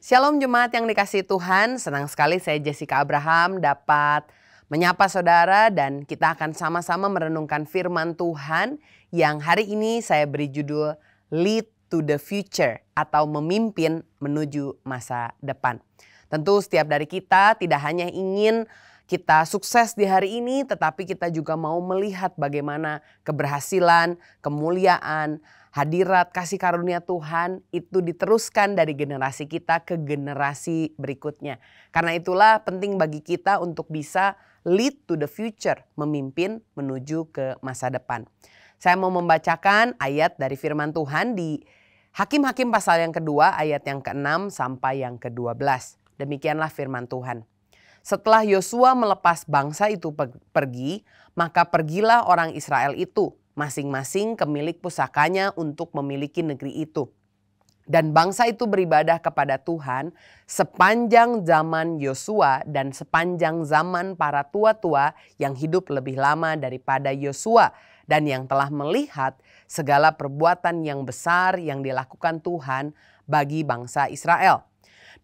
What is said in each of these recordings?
Shalom jemaat yang dikasihi Tuhan, senang sekali saya Jessica Abraham dapat menyapa saudara dan kita akan sama-sama merenungkan firman Tuhan yang hari ini saya beri judul Lead to the Future atau memimpin menuju masa depan. Tentu setiap dari kita tidak hanya ingin kita sukses di hari ini, tetapi kita juga mau melihat bagaimana keberhasilan, kemuliaan, hadirat kasih karunia Tuhan itu diteruskan dari generasi kita ke generasi berikutnya. Karena itulah penting bagi kita untuk bisa lead to the future, memimpin menuju ke masa depan. Saya mau membacakan ayat dari firman Tuhan di Hakim-Hakim pasal yang kedua ayat yang ke-6 sampai yang ke-12. Demikianlah firman Tuhan. Setelah Yosua melepas bangsa itu pergi, maka pergilah orang Israel itu masing-masing ke milik pusakanya untuk memiliki negeri itu. Dan bangsa itu beribadah kepada Tuhan sepanjang zaman Yosua dan sepanjang zaman para tua-tua yang hidup lebih lama daripada Yosua dan yang telah melihat segala perbuatan yang besar yang dilakukan Tuhan bagi bangsa Israel.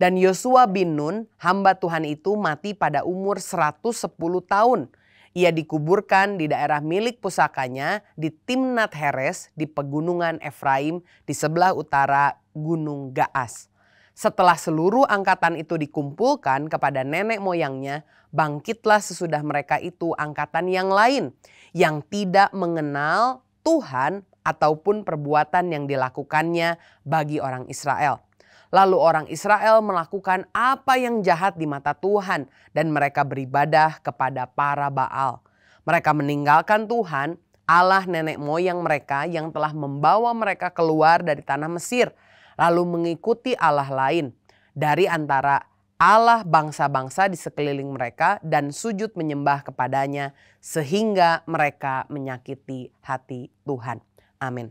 Dan Yosua bin Nun, hamba Tuhan itu mati pada umur 110 tahun. Ia dikuburkan di daerah milik pusakanya di Timnat Heres di pegunungan Efraim di sebelah utara Gunung Gaas. Setelah seluruh angkatan itu dikumpulkan kepada nenek moyangnya, bangkitlah sesudah mereka itu angkatan yang lain yang tidak mengenal Tuhan ataupun perbuatan yang dilakukannya bagi orang Israel. Lalu orang Israel melakukan apa yang jahat di mata Tuhan dan mereka beribadah kepada para Baal. Mereka meninggalkan Tuhan, Allah nenek moyang mereka yang telah membawa mereka keluar dari tanah Mesir. Lalu mengikuti Allah lain dari antara Allah bangsa-bangsa di sekeliling mereka dan sujud menyembah kepadanya sehingga mereka menyakiti hati Tuhan. Amin.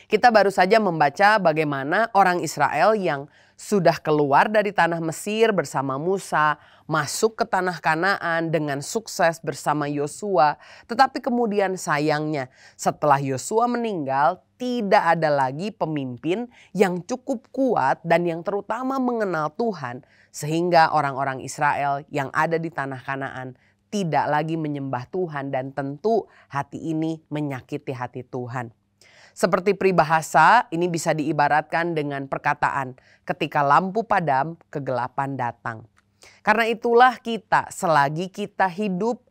Kita baru saja membaca bagaimana orang Israel yang sudah keluar dari tanah Mesir bersama Musa, masuk ke tanah Kanaan dengan sukses bersama Yosua. Tetapi kemudian sayangnya setelah Yosua meninggal, tidak ada lagi pemimpin yang cukup kuat dan yang terutama mengenal Tuhan. Sehingga orang-orang Israel yang ada di tanah Kanaan tidak lagi menyembah Tuhan dan tentu hati ini menyakiti hati Tuhan. Seperti peribahasa, ini bisa diibaratkan dengan perkataan, ketika lampu padam, kegelapan datang. Karena itulah kita, selagi kita hidup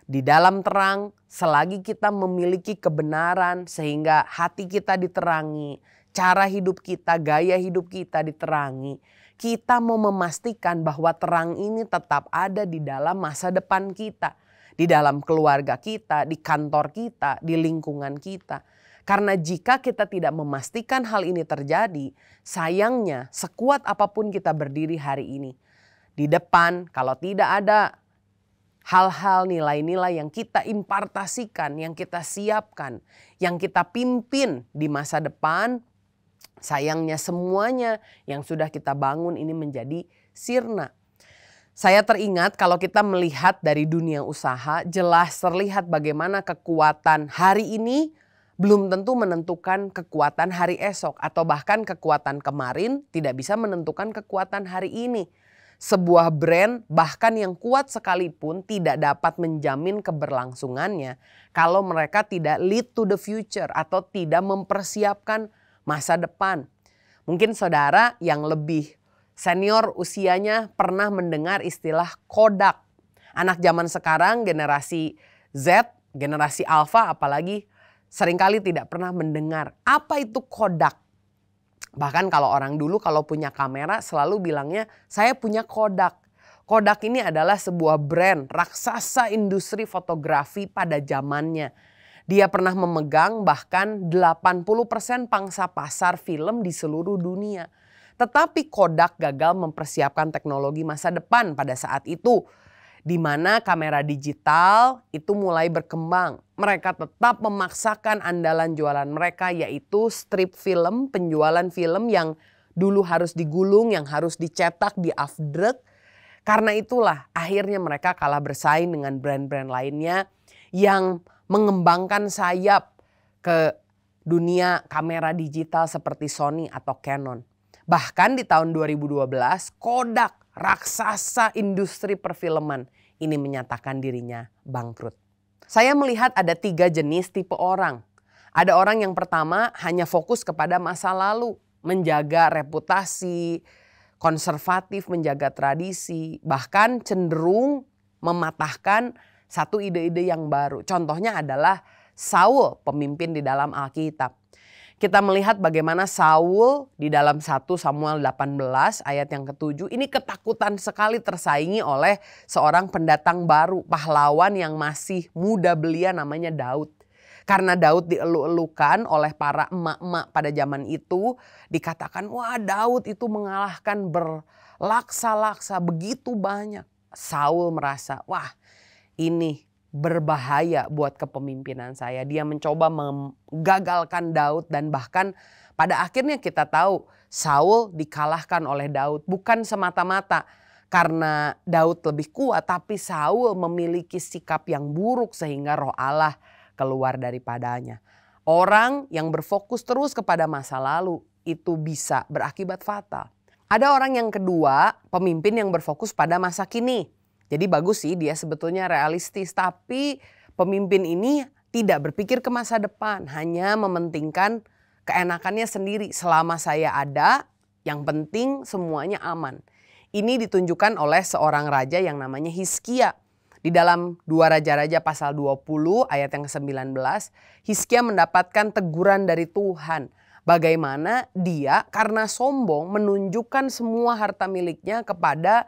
di dalam terang, selagi kita memiliki kebenaran sehingga hati kita diterangi, cara hidup kita, gaya hidup kita diterangi, kita mau memastikan bahwa terang ini tetap ada di dalam masa depan kita, di dalam keluarga kita, di kantor kita, di lingkungan kita. Karena jika kita tidak memastikan hal ini terjadi, sayangnya sekuat apapun kita berdiri hari ini, di depan kalau tidak ada hal-hal nilai-nilai yang kita impartasikan, yang kita siapkan, yang kita pimpin di masa depan, sayangnya semuanya yang sudah kita bangun ini menjadi sirna. Saya teringat kalau kita melihat dari dunia usaha, jelas terlihat bagaimana kekuatan hari ini belum tentu menentukan kekuatan hari esok atau bahkan kekuatan kemarin tidak bisa menentukan kekuatan hari ini. Sebuah brand bahkan yang kuat sekalipun tidak dapat menjamin keberlangsungannya kalau mereka tidak lead to the future atau tidak mempersiapkan masa depan. Mungkin saudara yang lebih senior usianya pernah mendengar istilah Kodak. Anak zaman sekarang generasi Z, generasi Alpha apalagi seringkali tidak pernah mendengar apa itu Kodak. Bahkan kalau orang dulu kalau punya kamera selalu bilangnya saya punya Kodak. Kodak ini adalah sebuah brand raksasa industri fotografi pada zamannya. Dia pernah memegang bahkan 80% pangsa pasar film di seluruh dunia. Tetapi Kodak gagal mempersiapkan teknologi masa depan pada saat itu, di mana kamera digital itu mulai berkembang. Mereka tetap memaksakan andalan jualan mereka yaitu strip film, penjualan film yang dulu harus digulung, yang harus dicetak di afdruk. Karena itulah akhirnya mereka kalah bersaing dengan brand-brand lainnya yang mengembangkan sayap ke dunia kamera digital seperti Sony atau Canon. Bahkan di tahun 2012 Kodak, raksasa industri perfilman, ini menyatakan dirinya bangkrut. Saya melihat ada 3 jenis tipe orang. Ada orang yang pertama hanya fokus kepada masa lalu, menjaga reputasi, konservatif, menjaga tradisi, bahkan cenderung mematahkan satu ide-ide yang baru. Contohnya adalah Saul, pemimpin di dalam Alkitab. Kita melihat bagaimana Saul di dalam 1 Samuel 18 ayat yang ke-7 ini ketakutan sekali tersaingi oleh seorang pendatang baru, pahlawan yang masih muda belia namanya Daud. Karena Daud dielu-elukan oleh para emak-emak pada zaman itu, dikatakan wah Daud itu mengalahkan berlaksa-laksa begitu banyak. Saul merasa wah ini berbahaya buat kepemimpinan saya. Dia mencoba menggagalkan Daud dan bahkan pada akhirnya kita tahu Saul dikalahkan oleh Daud. Bukan semata-mata karena Daud lebih kuat, tapi Saul memiliki sikap yang buruk sehingga roh Allah keluar daripadanya. Orang yang berfokus terus kepada masa lalu itu bisa berakibat fatal. Ada orang yang kedua, pemimpin yang berfokus pada masa kini. Jadi bagus sih dia sebetulnya realistis, tapi pemimpin ini tidak berpikir ke masa depan, hanya mementingkan keenakannya sendiri. Selama saya ada, yang penting semuanya aman. Ini ditunjukkan oleh seorang raja yang namanya Hizkia. Di dalam 2 Raja-Raja pasal 20 ayat yang ke-19, Hizkia mendapatkan teguran dari Tuhan. Bagaimana dia karena sombong menunjukkan semua harta miliknya kepada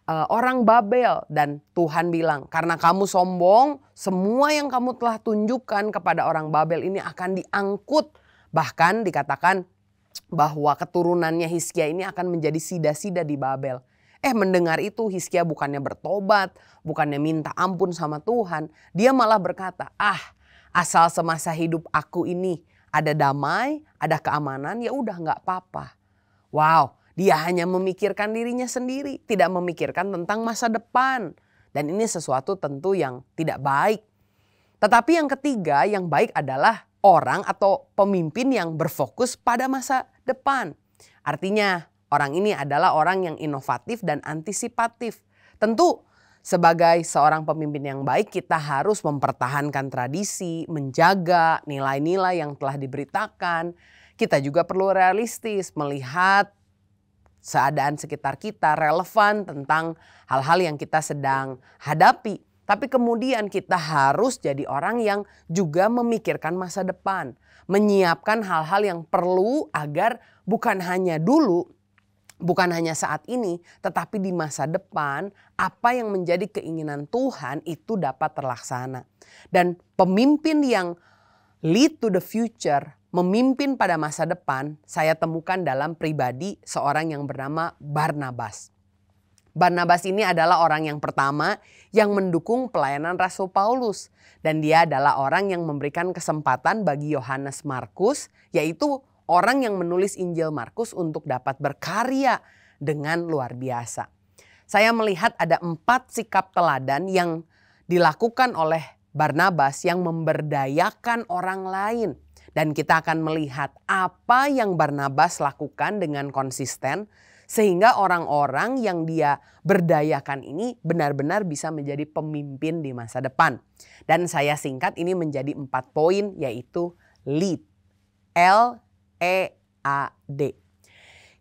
orang Babel, dan Tuhan bilang karena kamu sombong semua yang kamu telah tunjukkan kepada orang Babel ini akan diangkut. Bahkan dikatakan bahwa keturunannya Hizkia ini akan menjadi sida-sida di Babel. Mendengar itu Hizkia bukannya bertobat, bukannya minta ampun sama Tuhan, dia malah berkata, asal semasa hidup aku ini ada damai, ada keamanan, ya udah nggak apa-apa. Wow. Dia hanya memikirkan dirinya sendiri, tidak memikirkan tentang masa depan. Dan ini sesuatu tentu yang tidak baik. Tetapi yang ketiga yang baik adalah orang atau pemimpin yang berfokus pada masa depan. Artinya orang ini adalah orang yang inovatif dan antisipatif. Tentu sebagai seorang pemimpin yang baik kita harus mempertahankan tradisi, menjaga nilai-nilai yang telah diberitakan. Kita juga perlu realistis melihat keadaan sekitar kita, relevan tentang hal-hal yang kita sedang hadapi. Tapi kemudian kita harus jadi orang yang juga memikirkan masa depan. Menyiapkan hal-hal yang perlu agar bukan hanya dulu, bukan hanya saat ini, tetapi di masa depan apa yang menjadi keinginan Tuhan itu dapat terlaksana. Dan pemimpin yang lead to the future, memimpin pada masa depan, saya temukan dalam pribadi seorang yang bernama Barnabas. Barnabas ini adalah orang yang pertama yang mendukung pelayanan Rasul Paulus. Dan dia adalah orang yang memberikan kesempatan bagi Yohanes Markus, yaitu orang yang menulis Injil Markus untuk dapat berkarya dengan luar biasa. Saya melihat ada 4 sikap teladan yang dilakukan oleh Barnabas yang memberdayakan orang lain. Dan kita akan melihat apa yang Barnabas lakukan dengan konsisten sehingga orang-orang yang dia berdayakan ini benar-benar bisa menjadi pemimpin di masa depan. Dan saya singkat ini menjadi 4 poin, yaitu lead. L-E-A-D.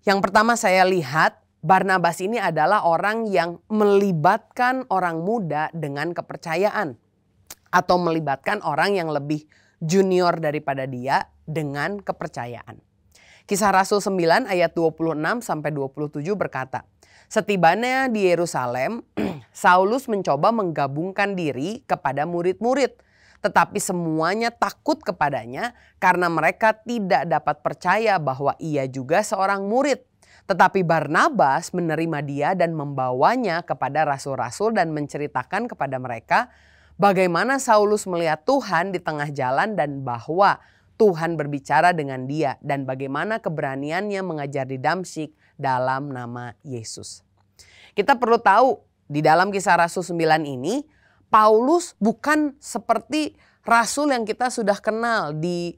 Yang pertama saya lihat Barnabas ini adalah orang yang melibatkan orang muda dengan kepercayaan. Atau melibatkan orang yang lebih junior daripada dia dengan kepercayaan. Kisah Rasul 9 ayat 26 sampai 27 berkata, setibanya di Yerusalem, Saulus mencoba menggabungkan diri kepada murid-murid, tetapi semuanya takut kepadanya karena mereka tidak dapat percaya bahwa ia juga seorang murid. Tetapi Barnabas menerima dia dan membawanya kepada rasul-rasul dan menceritakan kepada mereka bagaimana Saulus melihat Tuhan di tengah jalan dan bahwa Tuhan berbicara dengan dia dan bagaimana keberaniannya mengajar di Damsyik dalam nama Yesus. Kita perlu tahu di dalam Kisah Rasul 9 ini Paulus bukan seperti rasul yang kita sudah kenal di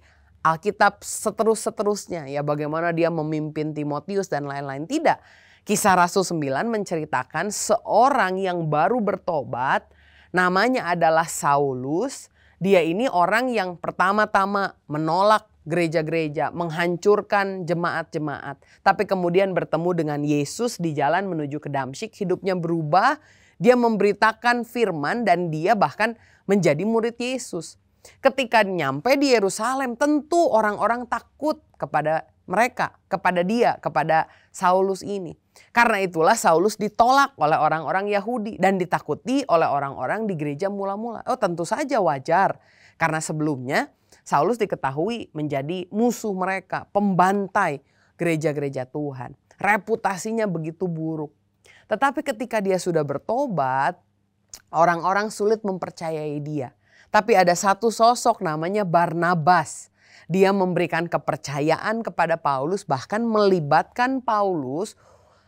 Alkitab seterusnya ya, bagaimana dia memimpin Timotius dan lain-lain. Tidak. Kisah Rasul 9 menceritakan seorang yang baru bertobat, namanya adalah Saulus. Dia ini orang yang pertama-tama menolak gereja-gereja, menghancurkan jemaat-jemaat. Tapi kemudian bertemu dengan Yesus di jalan menuju ke Damsyik, hidupnya berubah. Dia memberitakan firman dan dia bahkan menjadi murid Yesus. Ketika nyampe di Yerusalem, tentu orang-orang takut kepada mereka, kepada dia, kepada Saulus ini. Karena itulah Saulus ditolak oleh orang-orang Yahudi dan ditakuti oleh orang-orang di gereja mula-mula. Oh, tentu saja wajar, karena sebelumnya Saulus diketahui menjadi musuh mereka, pembantai gereja-gereja Tuhan. Reputasinya begitu buruk. Tetapi ketika dia sudah bertobat, orang-orang sulit mempercayai dia. Tapi ada satu sosok namanya Barnabas. Dia memberikan kepercayaan kepada Paulus, bahkan melibatkan Paulus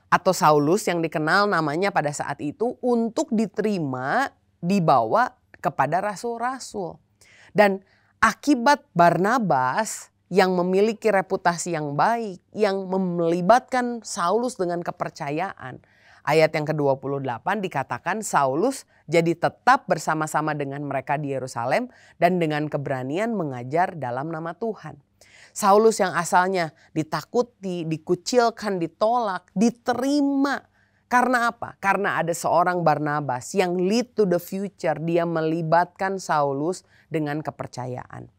atau Saulus yang dikenal namanya pada saat itu untuk diterima, dibawa kepada rasul-rasul. Dan akibat Barnabas yang memiliki reputasi yang baik, yang melibatkan Saulus dengan kepercayaan, ayat yang ke-28 dikatakan Saulus jadi tetap bersama-sama dengan mereka di Yerusalem dan dengan keberanian mengajar dalam nama Tuhan. Saulus yang asalnya ditakuti, dikucilkan, ditolak, diterima. Karena apa? Karena ada seorang Barnabas yang lead to the future. Dia melibatkan Saulus dengan kepercayaan.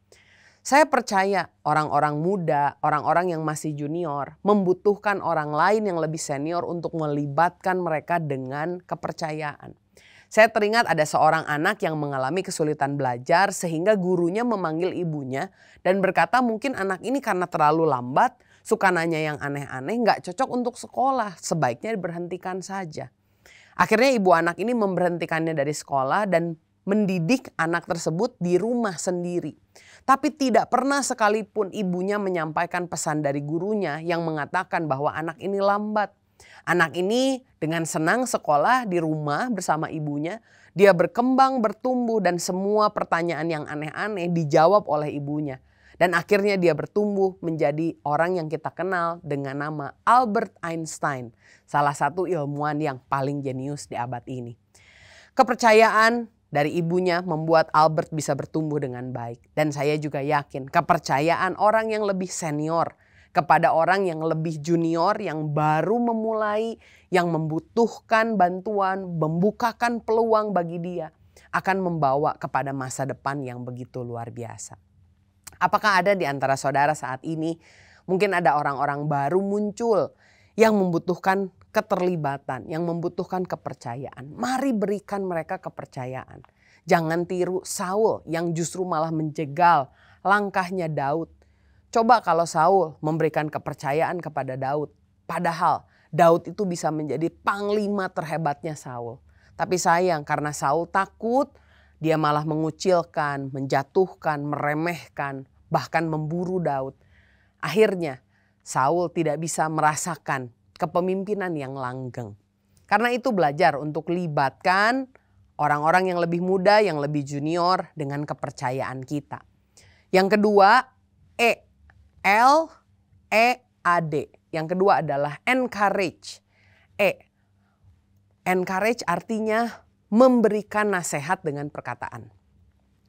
Saya percaya orang-orang muda, orang-orang yang masih junior membutuhkan orang lain yang lebih senior untuk melibatkan mereka dengan kepercayaan. Saya teringat ada seorang anak yang mengalami kesulitan belajar sehingga gurunya memanggil ibunya dan berkata mungkin anak ini karena terlalu lambat, suka nanya yang aneh-aneh, gak cocok untuk sekolah, sebaiknya diberhentikan saja. Akhirnya ibu anak ini memberhentikannya dari sekolah dan mendidik anak tersebut di rumah sendiri. Tapi tidak pernah sekalipun ibunya menyampaikan pesan dari gurunya yang mengatakan bahwa anak ini lambat. Anak ini dengan senang sekolah di rumah bersama ibunya. Dia berkembang, bertumbuh dan semua pertanyaan yang aneh-aneh dijawab oleh ibunya. Dan akhirnya dia bertumbuh menjadi orang yang kita kenal dengan nama Albert Einstein. Salah satu ilmuwan yang paling jenius di abad ini. Kepercayaan dari ibunya membuat Albert bisa bertumbuh dengan baik. Dan saya juga yakin kepercayaan orang yang lebih senior kepada orang yang lebih junior yang baru memulai, yang membutuhkan bantuan, membukakan peluang bagi dia, akan membawa kepada masa depan yang begitu luar biasa. Apakah ada di antara saudara saat ini, mungkin ada orang-orang baru muncul yang membutuhkan keterlibatan, yang membutuhkan kepercayaan. Mari berikan mereka kepercayaan. Jangan tiru Saul yang justru malah menjegal langkahnya Daud. Coba kalau Saul memberikan kepercayaan kepada Daud. Padahal Daud itu bisa menjadi panglima terhebatnya Saul. Tapi sayang karena Saul takut, dia malah mengucilkan, menjatuhkan, meremehkan, bahkan memburu Daud. Akhirnya Saul tidak bisa merasakan kepemimpinan yang langgeng. Karena itu belajar untuk libatkan orang-orang yang lebih muda, yang lebih junior dengan kepercayaan kita. Yang kedua, L-E-A-D. Yang kedua adalah encourage. Encourage artinya memberikan nasihat dengan perkataan.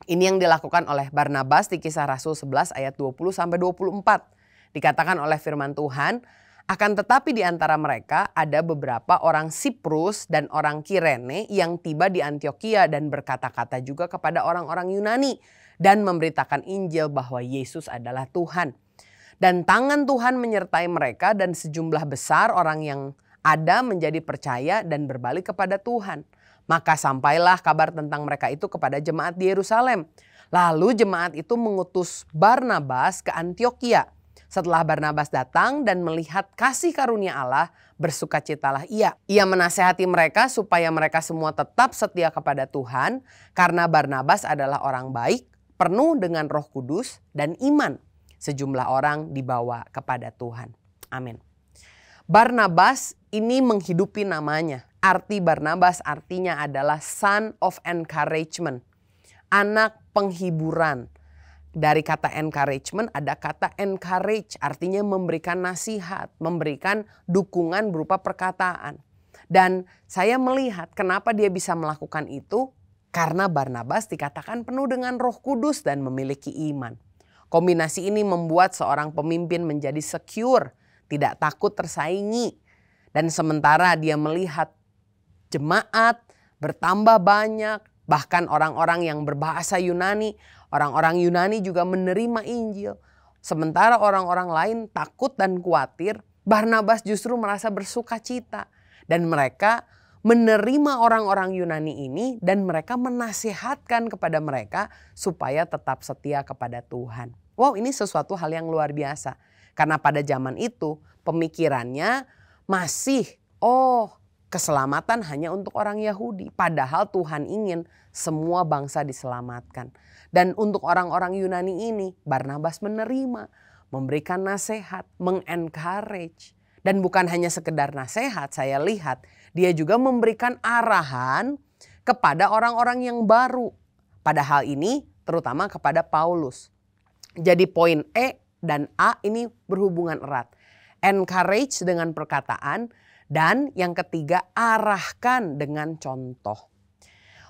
Ini yang dilakukan oleh Barnabas di Kisah Rasul 11 ayat 20-24. Dikatakan oleh firman Tuhan, akan tetapi di antara mereka ada beberapa orang Siprus dan orang Kirene yang tiba di Antioquia dan berkata-kata juga kepada orang-orang Yunani dan memberitakan Injil bahwa Yesus adalah Tuhan. Dan tangan Tuhan menyertai mereka dan sejumlah besar orang yang ada menjadi percaya dan berbalik kepada Tuhan. Maka sampailah kabar tentang mereka itu kepada jemaat di Yerusalem. Lalu jemaat itu mengutus Barnabas ke Antioquia. Setelah Barnabas datang dan melihat kasih karunia Allah, bersukacitalah ia. Ia menasehati mereka supaya mereka semua tetap setia kepada Tuhan, karena Barnabas adalah orang baik, penuh dengan Roh Kudus dan iman. Sejumlah orang dibawa kepada Tuhan. Amin. Barnabas ini menghidupi namanya. Arti Barnabas artinya adalah son of encouragement, anak penghiburan. dari kata encouragement ada kata encourage, artinya memberikan nasihat, memberikan dukungan berupa perkataan. Dan saya melihat kenapa dia bisa melakukan itu, karena Barnabas dikatakan penuh dengan Roh Kudus dan memiliki iman. Kombinasi ini membuat seorang pemimpin menjadi secure, tidak takut tersaingi. Dan sementara dia melihat jemaat bertambah banyak, bahkan orang-orang yang berbahasa Yunani, orang-orang Yunani juga menerima Injil. Sementara orang-orang lain takut dan khawatir, Barnabas justru merasa bersuka cita. Dan mereka menerima orang-orang Yunani ini dan mereka menasihatkan kepada mereka supaya tetap setia kepada Tuhan. Wow, ini sesuatu hal yang luar biasa. Karena pada zaman itu pemikirannya masih, keselamatan hanya untuk orang Yahudi. Padahal Tuhan ingin semua bangsa diselamatkan. Dan untuk orang-orang Yunani ini, Barnabas menerima, memberikan nasihat, mengencourage. Dan bukan hanya sekedar nasihat, saya lihat dia juga memberikan arahan kepada orang-orang yang baru. Pada hal ini terutama kepada Paulus. Jadi poin E dan A ini berhubungan erat. Encourage dengan perkataan dan yang ketiga arahkan dengan contoh.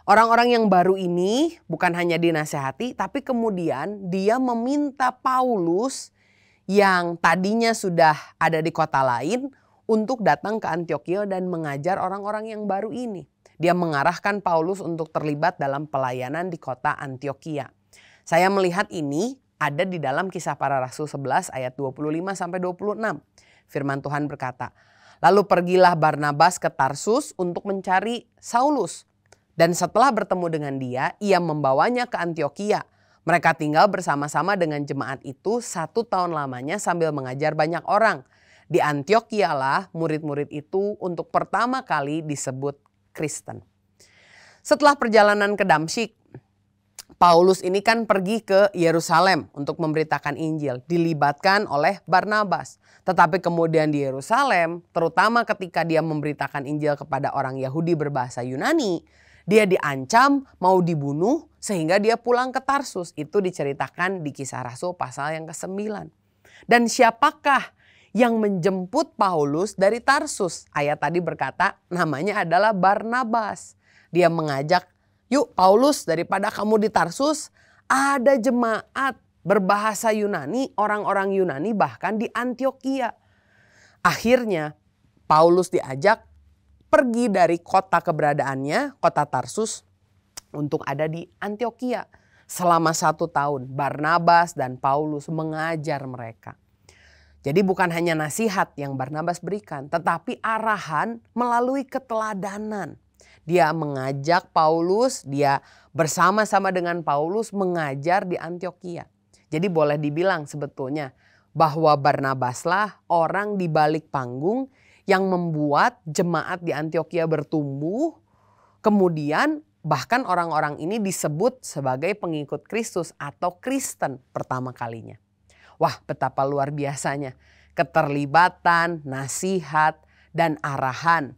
Orang-orang yang baru ini bukan hanya dinasehati tapi kemudian dia meminta Paulus yang tadinya sudah ada di kota lain untuk datang ke Antiokhia dan mengajar orang-orang yang baru ini. Dia mengarahkan Paulus untuk terlibat dalam pelayanan di kota Antiokhia. Saya melihat ini ada di dalam Kisah Para Rasul 11 ayat 25-26. Firman Tuhan berkata, "Lalu pergilah Barnabas ke Tarsus untuk mencari Saulus. Dan setelah bertemu dengan dia, ia membawanya ke Antiokhia. Mereka tinggal bersama-sama dengan jemaat itu 1 tahun lamanya sambil mengajar banyak orang. Di Antiokhia lah murid-murid itu untuk pertama kali disebut Kristen." Setelah perjalanan ke Damsyik, Paulus ini kan pergi ke Yerusalem untuk memberitakan Injil, dilibatkan oleh Barnabas. Tetapi kemudian di Yerusalem, terutama ketika dia memberitakan Injil kepada orang Yahudi berbahasa Yunani, dia diancam mau dibunuh sehingga dia pulang ke Tarsus. Itu diceritakan di Kisah Rasul pasal yang ke-9. Dan siapakah yang menjemput Paulus dari Tarsus? Ayat tadi berkata namanya adalah Barnabas. Dia mengajak, "Yuk Paulus, daripada kamu di Tarsus, ada jemaat berbahasa Yunani, orang-orang Yunani bahkan di Antiokhia." Akhirnya Paulus diajak pergi dari kota keberadaannya, kota Tarsus, untuk ada di Antiokhia. Selama 1 tahun Barnabas dan Paulus mengajar mereka. Jadi bukan hanya nasihat yang Barnabas berikan, tetapi arahan melalui keteladanan. Dia mengajak Paulus, dia bersama-sama dengan Paulus mengajar di Antiokhia. Jadi boleh dibilang sebetulnya bahwa Barnabaslah orang di balik panggung yang membuat jemaat di Antiokhia bertumbuh. Kemudian bahkan orang-orang ini disebut sebagai pengikut Kristus atau Kristen pertama kalinya. Wah, betapa luar biasanya keterlibatan, nasihat, dan arahan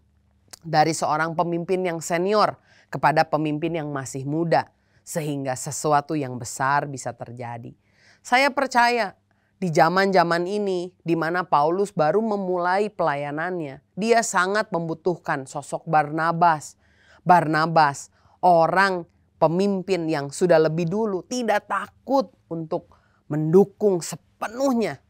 dari seorang pemimpin yang senior kepada pemimpin yang masih muda, sehingga sesuatu yang besar bisa terjadi. Saya percaya di zaman-zaman ini di mana Paulus baru memulai pelayanannya, dia sangat membutuhkan sosok Barnabas. Barnabas, orang pemimpin yang sudah lebih dulu tidak takut untuk mendukung sepenuhnya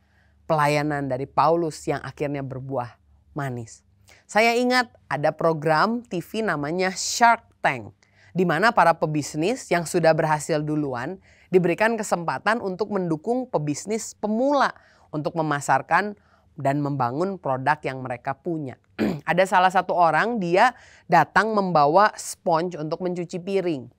pelayanan dari Paulus yang akhirnya berbuah manis. Saya ingat ada program TV namanya Shark Tank, di mana para pebisnis yang sudah berhasil duluan diberikan kesempatan untuk mendukung pebisnis pemula untuk memasarkan dan membangun produk yang mereka punya. Ada salah satu orang, dia datang membawa sponge untuk mencuci piring.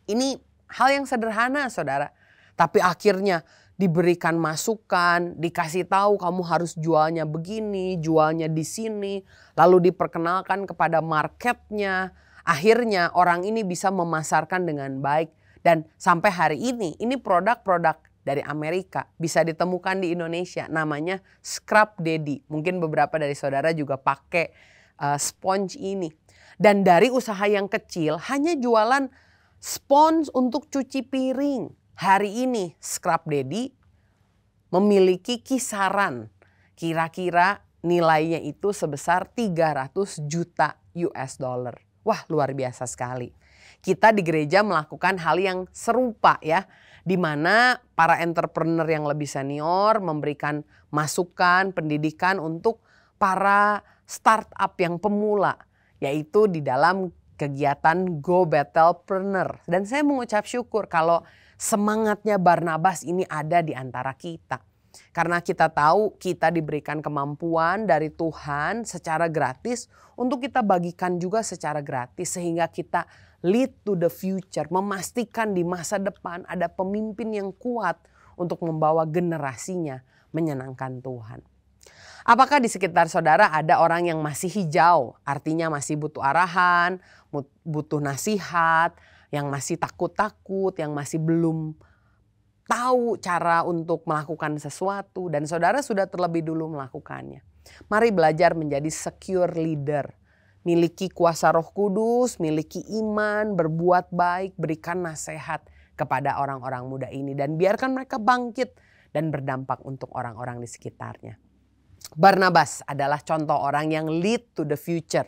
Ini hal yang sederhana, saudara. Tapi akhirnya diberikan masukan, dikasih tahu kamu harus jualnya begini, jualnya di sini, lalu diperkenalkan kepada marketnya. Akhirnya orang ini bisa memasarkan dengan baik dan sampai hari ini produk-produk dari Amerika bisa ditemukan di Indonesia, namanya Scrub Daddy. Mungkin beberapa dari saudara juga pakai sponge ini. Dan dari usaha yang kecil hanya jualan sponge untuk cuci piring. hari ini Scrub Daddy memiliki kisaran kira-kira nilainya itu sebesar 300 juta US dollar. Wah, luar biasa sekali. Kita di gereja melakukan hal yang serupa ya, di mana para entrepreneur yang lebih senior memberikan masukan, pendidikan untuk para startup yang pemula, yaitu di dalam kegiatan Go Battlepreneur. Dan saya mengucap syukur kalau semangatnya Barnabas ini ada di antara kita. Karena kita tahu kita diberikan kemampuan dari Tuhan secara gratis untuk kita bagikan juga secara gratis. Sehingga kita lead to the future, memastikan di masa depan ada pemimpin yang kuat untuk membawa generasinya menyenangkan Tuhan. Apakah di sekitar saudara ada orang yang masih hijau, artinya masih butuh arahan, butuh nasihat, yang masih takut-takut, yang masih belum tahu cara untuk melakukan sesuatu dan saudara sudah terlebih dulu melakukannya? Mari belajar menjadi secure leader. Miliki kuasa Roh Kudus, miliki iman, berbuat baik, berikan nasihat kepada orang-orang muda ini. Dan biarkan mereka bangkit dan berdampak untuk orang-orang di sekitarnya. Barnabas adalah contoh orang yang lead to the future.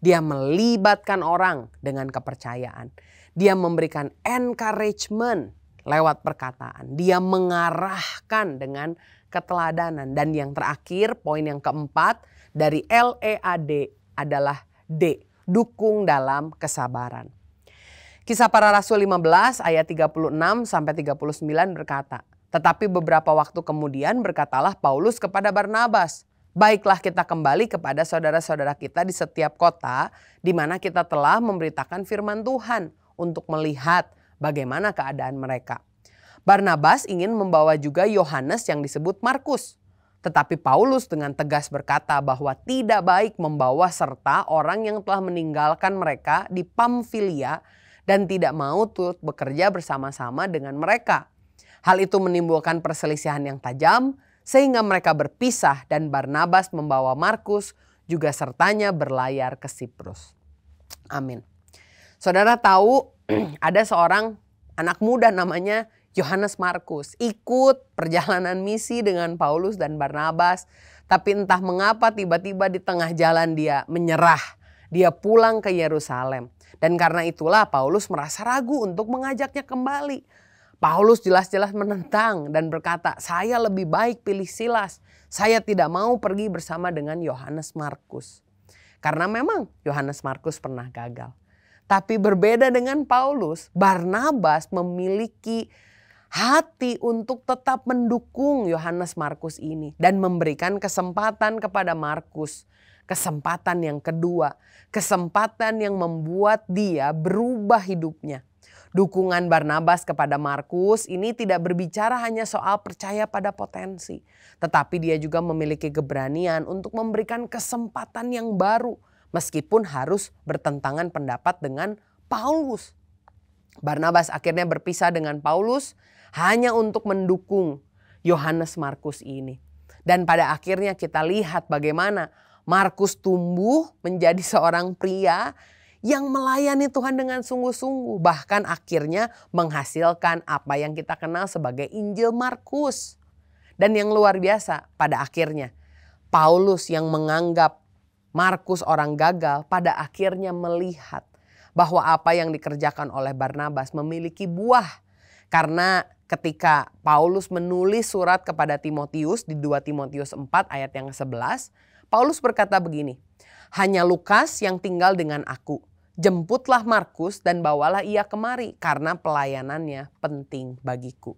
Dia melibatkan orang dengan kepercayaan. Dia memberikan encouragement lewat perkataan. Dia mengarahkan dengan keteladanan. Dan yang terakhir, poin yang keempat dari LEAD adalah D, dukung dalam kesabaran. Kisah Para Rasul 15 ayat 36 sampai 39 berkata, tetapi beberapa waktu kemudian berkatalah Paulus kepada Barnabas, baiklah kita kembali kepada saudara-saudara kita di setiap kota di mana kita telah memberitakan firman Tuhan untuk melihat bagaimana keadaan mereka. Barnabas ingin membawa juga Yohanes yang disebut Markus. Tetapi Paulus dengan tegas berkata bahwa tidak baik membawa serta orang yang telah meninggalkan mereka di Pamfilia dan tidak mau turut bekerja bersama-sama dengan mereka. Hal itu menimbulkan perselisihan yang tajam sehingga mereka berpisah dan Barnabas membawa Markus juga sertanya berlayar ke Siprus. Amin. Saudara tahu ada seorang anak muda namanya Yohanes Markus ikut perjalanan misi dengan Paulus dan Barnabas. Tapi entah mengapa tiba-tiba di tengah jalan dia menyerah. Dia pulang ke Yerusalem. Dan karena itulah Paulus merasa ragu untuk mengajaknya kembali. Paulus jelas-jelas menentang dan berkata, saya lebih baik pilih Silas. Saya tidak mau pergi bersama dengan Yohanes Markus. Karena memang Yohanes Markus pernah gagal. Tapi berbeda dengan Paulus, Barnabas memiliki hati untuk tetap mendukung Yohanes Markus ini dan memberikan kesempatan kepada Markus. Kesempatan yang kedua, kesempatan yang membuat dia berubah hidupnya. Dukungan Barnabas kepada Markus ini tidak berbicara hanya soal percaya pada potensi, tetapi dia juga memiliki keberanian untuk memberikan kesempatan yang baru meskipun harus bertentangan pendapat dengan Paulus. Barnabas akhirnya berpisah dengan Paulus hanya untuk mendukung Yohanes Markus ini. Dan pada akhirnya kita lihat bagaimana Markus tumbuh menjadi seorang pria yang melayani Tuhan dengan sungguh-sungguh. Bahkan akhirnya menghasilkan apa yang kita kenal sebagai Injil Markus. Dan yang luar biasa pada akhirnya Paulus yang menganggap Markus orang gagal pada akhirnya melihat bahwa apa yang dikerjakan oleh Barnabas memiliki buah. Karena ketika Paulus menulis surat kepada Timotius di 2 Timotius 4 ayat yang 11, Paulus berkata begini, hanya Lukas yang tinggal dengan aku. Jemputlah Markus dan bawalah ia kemari karena pelayanannya penting bagiku.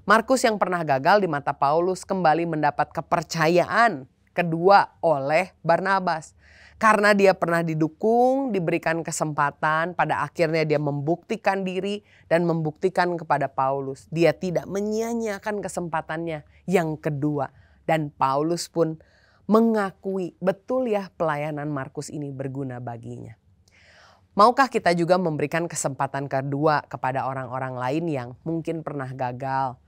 Markus yang pernah gagal di mata Paulus kembali mendapat kepercayaan kedua oleh Barnabas. Karena dia pernah didukung, diberikan kesempatan, pada akhirnya dia membuktikan diri dan membuktikan kepada Paulus. Dia tidak menyia-nyiakan kesempatannya yang kedua. Dan Paulus pun mengakui betul ya pelayanan Markus ini berguna baginya. Maukah kita juga memberikan kesempatan kedua kepada orang-orang lain yang mungkin pernah gagal?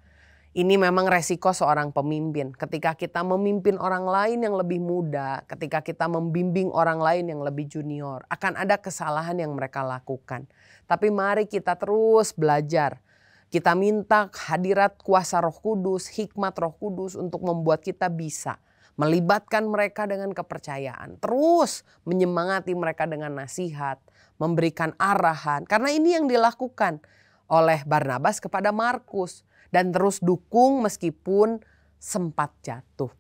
Ini memang resiko seorang pemimpin. Ketika kita memimpin orang lain yang lebih muda, ketika kita membimbing orang lain yang lebih junior, akan ada kesalahan yang mereka lakukan. Tapi mari kita terus belajar Kita minta hadirat kuasa Roh Kudus, hikmat Roh Kudus untuk membuat kita bisa melibatkan mereka dengan kepercayaan. Terus menyemangati mereka dengan nasihat, memberikan arahan. Karena ini yang dilakukan oleh Barnabas kepada Markus. Dan terus dukung meskipun sempat jatuh.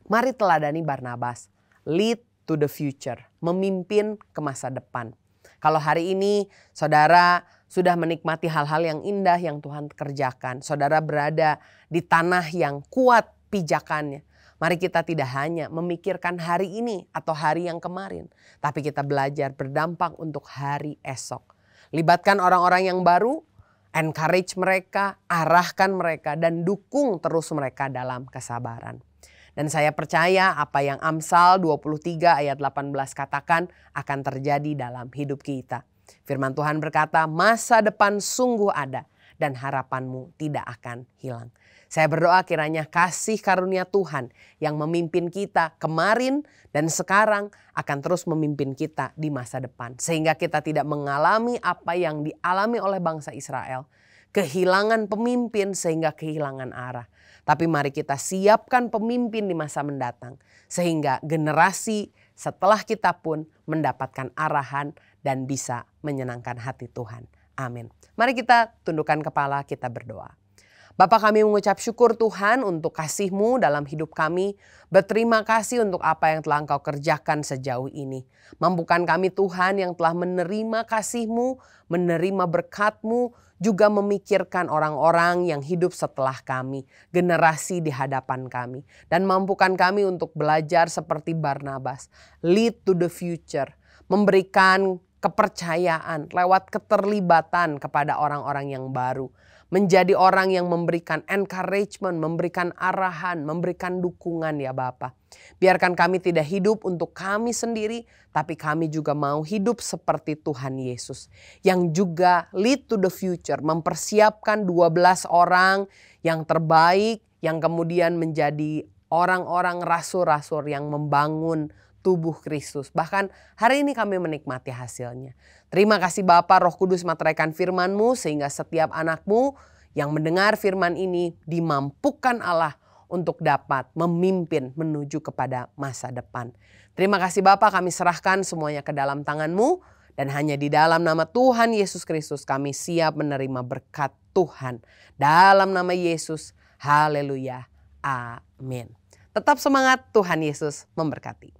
Mari teladani Barnabas, lead to the future, memimpin ke masa depan. Kalau hari ini saudara sudah menikmati hal-hal yang indah yang Tuhan kerjakan, saudara berada di tanah yang kuat pijakannya. Mari kita tidak hanya memikirkan hari ini atau hari yang kemarin, tapi kita belajar berdampak untuk hari esok. Libatkan orang-orang yang baru, encourage mereka, arahkan mereka, dan dukung terus mereka dalam kesabaran. Dan saya percaya apa yang Amsal 23 ayat 18 katakan akan terjadi dalam hidup kita. Firman Tuhan berkata, masa depan sungguh ada dan harapanmu tidak akan hilang. Saya berdoa kiranya kasih karunia Tuhan yang memimpin kita kemarin dan sekarang akan terus memimpin kita di masa depan. Sehingga kita tidak mengalami apa yang dialami oleh bangsa Israel. Kehilangan pemimpin sehingga kehilangan arah. Tapi mari kita siapkan pemimpin di masa mendatang. Sehingga generasi setelah kita pun mendapatkan arahan dan bisa menyenangkan hati Tuhan. Amin. Mari kita tundukkan kepala, kita berdoa. Bapa, kami mengucap syukur Tuhan untuk kasih-Mu dalam hidup kami. Berterima kasih untuk apa yang telah Engkau kerjakan sejauh ini. Mampukan kami Tuhan yang telah menerima kasih-Mu, menerima berkat-Mu, juga memikirkan orang-orang yang hidup setelah kami, generasi di hadapan kami. Dan mampukan kami untuk belajar seperti Barnabas, lead to the future, memberikan kepercayaan lewat keterlibatan kepada orang-orang yang baru. Menjadi orang yang memberikan encouragement, memberikan arahan, memberikan dukungan ya Bapa. Biarkan kami tidak hidup untuk kami sendiri, tapi kami juga mau hidup seperti Tuhan Yesus. Yang juga lead to the future, mempersiapkan 12 orang yang terbaik, yang kemudian menjadi orang-orang rasul-rasul yang membangun tubuh Kristus. Bahkan hari ini kami menikmati hasilnya. Terima kasih Bapa, Roh Kudus materaikan firman-Mu sehingga setiap anak-Mu yang mendengar firman ini dimampukan Allah untuk dapat memimpin menuju kepada masa depan. Terima kasih Bapa, kami serahkan semuanya ke dalam tangan-Mu dan hanya di dalam nama Tuhan Yesus Kristus kami siap menerima berkat Tuhan. Dalam nama Yesus, haleluya, amin. Tetap semangat, Tuhan Yesus memberkati.